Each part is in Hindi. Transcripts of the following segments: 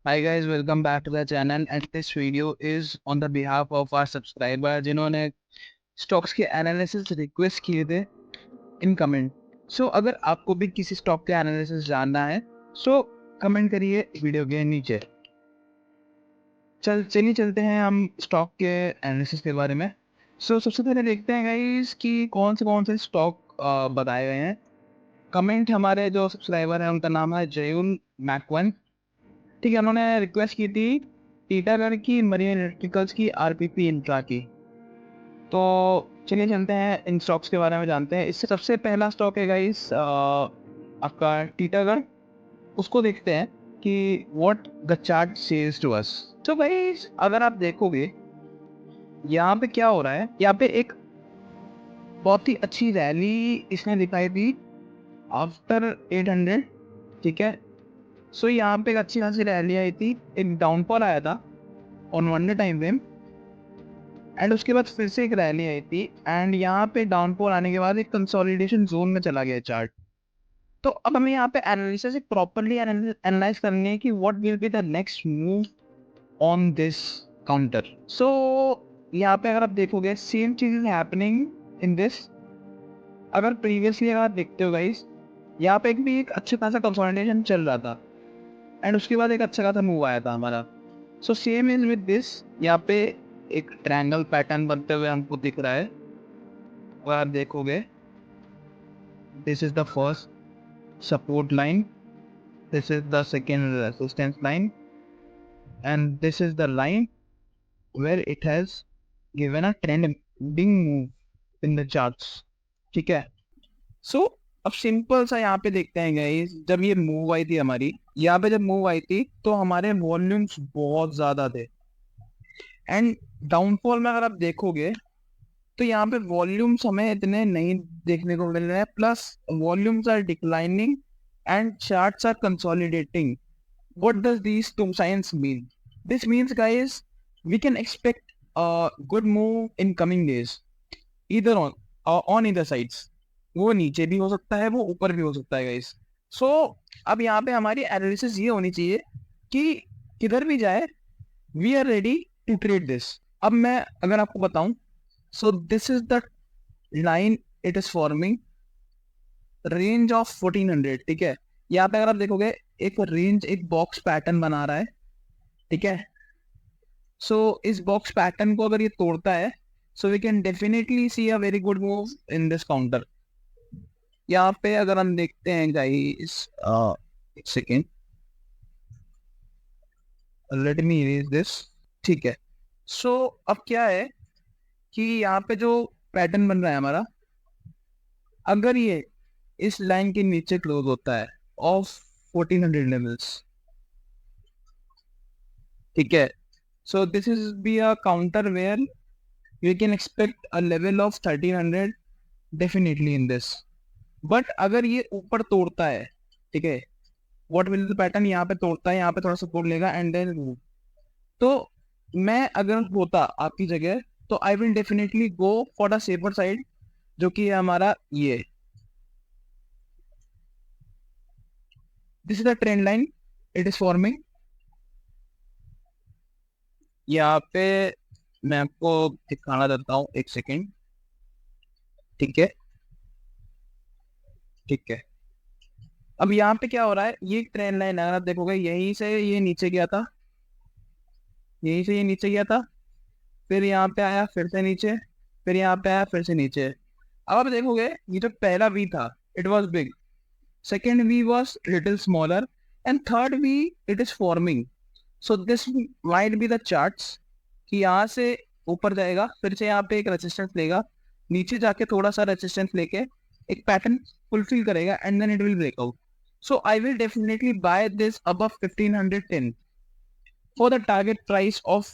Hi guys, welcome back to the channel and this video is on the behalf of our subscriber जिन्होंने स्टॉक्स के एनालिसिस रिक्वेस्ट किए थे इन कमेंट। सो अगर आपको भी किसी स्टॉक के एनालिसिस जानना है सो कमेंट करिए वीडियो के नीचे। चलिए चलते हैं हम स्टॉक के एनालिसिस के बारे में। सबसे पहले देखते हैं गाइस कि कौन से स्टॉक बताए गए हैं। कमेंट हमारे जो सब्सक्राइबर हैं उनका नाम है जयून मैकवन। ठीक है, उन्होंने रिक्वेस्ट की थी टीटागढ़ की मरीन इलेक्ट्रिकल्स की आरपीपी इंट्रा की। तो चलिए चलते हैं इन स्टॉक्स के बारे में जानते हैं। इससे सबसे पहला स्टॉक है गाइस आपका टीटागढ़। उसको देखते हैं कि what the chart says to us. तो गाइस अगर आप देखोगे यहाँ पे क्या हो रहा है, यहाँ पे एक बहुत ही अच्छी रैली इसने दिखाई थी आफ्टर 800। ठीक है, सो यहाँ पे एक अच्छी खासी रैली आई थी, एक डाउनफॉल आया था on one day time frame and उसके बाद फिर से एक रैली आई थी एंड यहाँ पे डाउनफॉल आने के बाद एक कंसोलिडेशन जोन में चला गया चार्ट। तो अब हमें यहाँ पे एनालिसिस एक प्रॉपरली एनालाइज करनी है कि what will be the next move on this counter. So यहाँ पे अगर आप देखोगे सेम चीज इज हैपनिंग इन दिस। अगर प्रीवियसली अगर आप देखते हो गाइस, यहाँ पे भी एक अच्छा खासा कंसोलिडेशन चल रहा था एंड उसके बाद एक अच्छा खासा मूव आया था हमारा। So same is with this. यहाँ पे एक ट्रायंगल पैटर्न बनते हुए हमको दिख रहा है। अगर आप देखोगे this is the first support line, this is the second resistance line and this is the line where it has given a trending move in the charts. ठीक है, सो अब सिंपल सा यहाँ पे देखते हैं गाइस, जब ये मूव आई थी हमारी, यहाँ पे जब मूव आई थी तो हमारे वॉल्यूम्स बहुत ज्यादा थे एंड डाउनफॉल में अगर आप देखोगे तो यहाँ पे वॉल्यूम्स हमें इतने नहीं देखने को मिल रहे हैं, plus volumes are declining and charts are consolidating. What does these two signs mean? This means guys we can expect a good move in coming days, either on either sides. वो नीचे भी हो सकता है, वो ऊपर भी हो सकता है गाइस। सो अब यहाँ पे हमारी एनालिसिस ये होनी चाहिए कि किधर भी जाए we are ready to trade this. अब मैं अगर आपको बताऊं, so this is the line it is forming range of 1400। ठीक है, यहाँ पे अगर आप देखोगे एक रेंज, एक बॉक्स पैटर्न बना रहा है। ठीक है, सो इस बॉक्स पैटर्न को अगर ये तोड़ता है so we can definitely see a very good move in this counter. यहाँ पे अगर हम देखते हैं गाइस, एक second, let me erase this. ठीक है, सो अब क्या है कि यहाँ पे जो पैटर्न बन रहा है हमारा, अगर ये इस लाइन के नीचे क्लोज होता है ऑफ 1400 लेवल्स। ठीक है, so this is be a counter where you can expect a level of 1300 definitely in this. But अगर ये ऊपर तोड़ता है, ठीक है, व्हाट विल द पैटर्न, यहाँ पे तोड़ता है, यहाँ पे थोड़ा सपोर्ट लेगा एंड देन मूव। तो मैं अगर होता आपकी जगह तो आई will definitely go for the safer side, जो कि है हमारा ये, this is the trend line it is forming. यहाँ पे मैं आपको दिखाना चाहता हूँ, एक सेकेंड। ठीक है, ठीक है, अब यहाँ पे क्या हो रहा है, ये ट्रेंड लाइन अगर आप देखोगे यहीं से ये नीचे गया था, यहीं से ये नीचे गया था, फिर यहाँ पे आया फिर से नीचे, फिर यहाँ पे आया फिर से नीचे। अब आप देखोगे ये जो पहला वी था it was big, second V was little smaller, and third V it is forming. So this might be the charts कि यहाँ से ऊपर जाएगा, फिर से यहाँ पे एक रेजिस्टेंस लेगा, नीचे जाके थोड़ा सा रेजिस्टेंस लेके एक पैटर्न फुलफिल करेगा and then it will break out. So I will definitely buy this above 1510 for the target price of,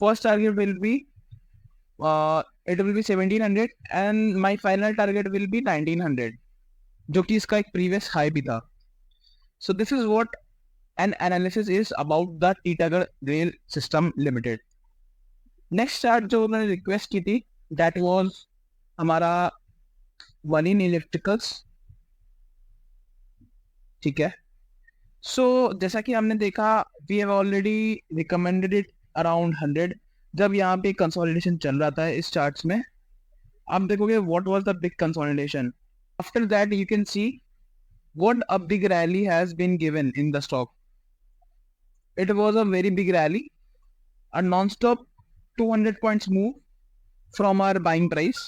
first target will be it will be 1700 and my final target will be 1900, जो कि इसका एक प्रीवियस हाई भी था। So this is what an analysis is about the Titagarh Rail System Limited. Next chart जो उन्होंने रिक्वेस्ट की थी that was हमारा वनिन इलेक्ट्रिकल्स। ठीक है, सो जैसा कि हमने देखा we have already recommended it around 100 जब यहाँ पे कंसोलिडेशन चल रहा था इस चार्ट्स में। आप देखोगे what was the big consolidation, after that you can see what a big rally has been given in the stock. It was a very big rally, a non-stop 200 points move from our buying price,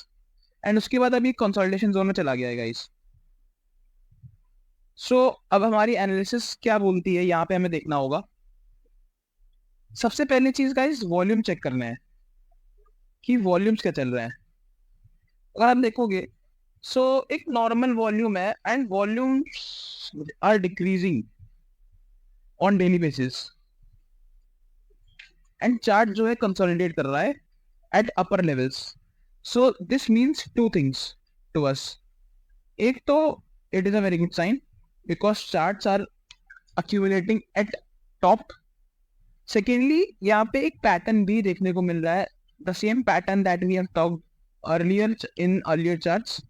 and उसके बाद अभी consolidation zone में चला गया है guys. So अब हमारी एनालिसिस क्या बोलती है यहाँ पे हमें देखना होगा। सबसे पहली चीज गाइस वॉल्यूम चेक करना है कि वॉल्यूम्स क्या चल रहे हैं। अगर आप देखोगे सो एक नॉर्मल वॉल्यूम है and volumes are decreasing on daily basis and chart जो है कंसोलिडेट कर रहा है at upper levels. So this means two things to us. एक तो it is a very good sign because charts are accumulating at top. Secondly यहाँ पे एक पैटर्न भी देखने को मिल रहा है, the same pattern that we have talked earlier in earlier charts,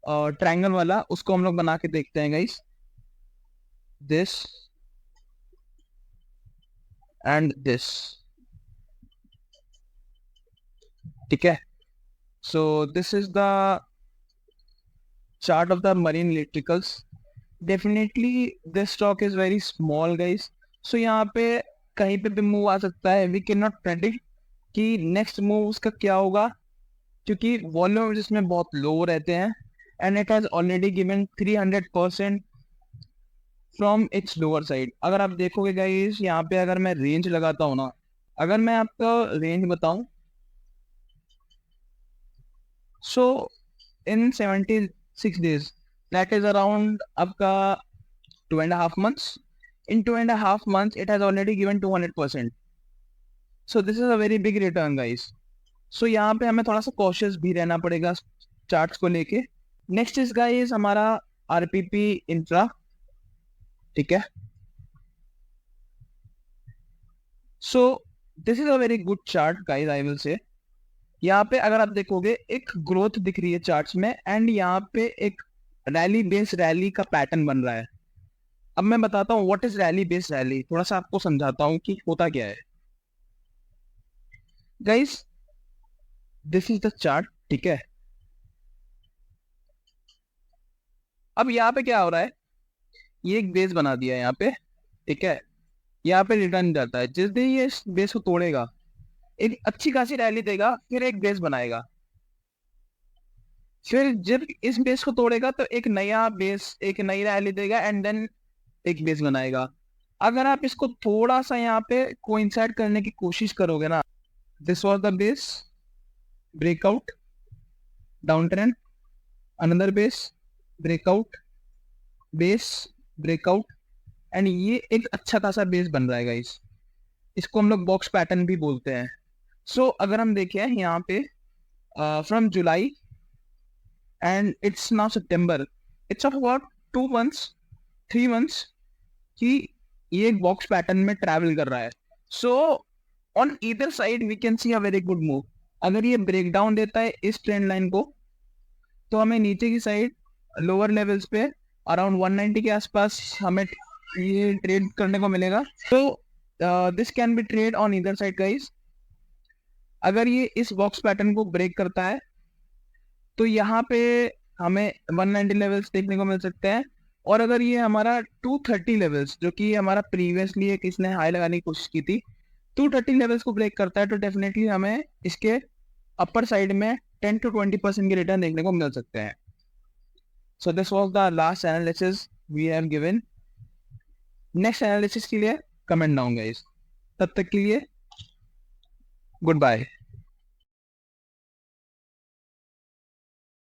triangle वाला, उसको हम लोग बना के देखते हैं गाइस। दिस एंड दिस, ठीक है। So this is the chart of the Marine Electricals. Definitely this stock is very small guys, so यहाँ पे कहीं पे भी मूव आ सकता है। वी कैन नॉट प्रेडिक्ट कि नेक्स्ट मूव उसका क्या होगा, क्योंकि वॉल्यूम इसमें बहुत लो रहते हैं and it has already given 300% from its lower side. अगर आप देखोगे गाइस यहाँ पे अगर मैं रेंज लगाता हूँ ना, अगर मैं आपको रेंज बताऊं, सो इन 76 डेज दैट इज अराउंड आपका 2.5 months. In 2.5 months it has already given 200%. So this is a very big return guys. So यहाँ पे हमें थोड़ा सा कॉशियस भी रहना पड़ेगा चार्ट्स को लेके। नेक्स्ट इज गाइस हमारा आरपीपी इंफ्रा, ठीक है। So this is a very good chart guys, I will say. यहाँ पे अगर आप देखोगे एक ग्रोथ दिख रही है चार्ट्स में एंड यहाँ पे एक रैली बेस्ड रैली का पैटर्न बन रहा है। अब मैं बताता हूँ what is rally based rally, थोड़ा सा आपको समझाता हूँ कि होता क्या है guys. This is the chart, ठीक है। अब यहाँ पे क्या हो रहा है, ये एक बेस बना दिया है यहाँ पे, ठीक है। यहाँ पे रिटर्न जाता है, जिस दिन ये इस बेस को तोड़ेगा एक अच्छी खासी रैली देगा, फिर एक बेस बनाएगा, फिर जब इस बेस को तोड़ेगा तो एक नया बेस, एक नई रैली देगा एंड देन एक बेस बनाएगा। अगर आप इसको थोड़ा सा यहाँ पे कोइंसाइड करने की कोशिश करोगे ना, this was the base, breakout, down trend, another base, breakout, base, breakout, and ये एक अच्छा खासा बेस बन रहा है गाइस। इसको हम लोग बॉक्स पैटर्न भी बोलते हैं। सो अगर हम देखें यहाँ पे from July and it's now September, it's of about 2 months 3 months कि ये एक बॉक्स पैटर्न में ट्रैवल कर रहा है। So on either side we can see a very good move. अगर ये ब्रेक डाउन देता है इस ट्रेंड लाइन को, तो हमें नीचे की साइड लोअर लेवल्स पे अराउंड 190 के आसपास हमें ये ट्रेड करने को मिलेगा। तो this can be trade on either side guys. अगर ये इस बॉक्स पैटर्न को ब्रेक करता है तो यहाँ पे हमें 190 लेवल्स देखने को मिल सकते हैं, और अगर ये हमारा 230 लेवल्स, जो कि हमारा प्रीवियसली एक इसने हाई लगाने की कोशिश की थी, 230 लेवल्स को ब्रेक करता है तो डेफिनेटली हमें इसके अपर साइड में 10 to 20% के रिटर्न देखने को मिल सकते हैं। So this was the last analysis we have given. Next analysis के लिए कमेंट डाउन गाइस। तब तक के लिए गुड बाय।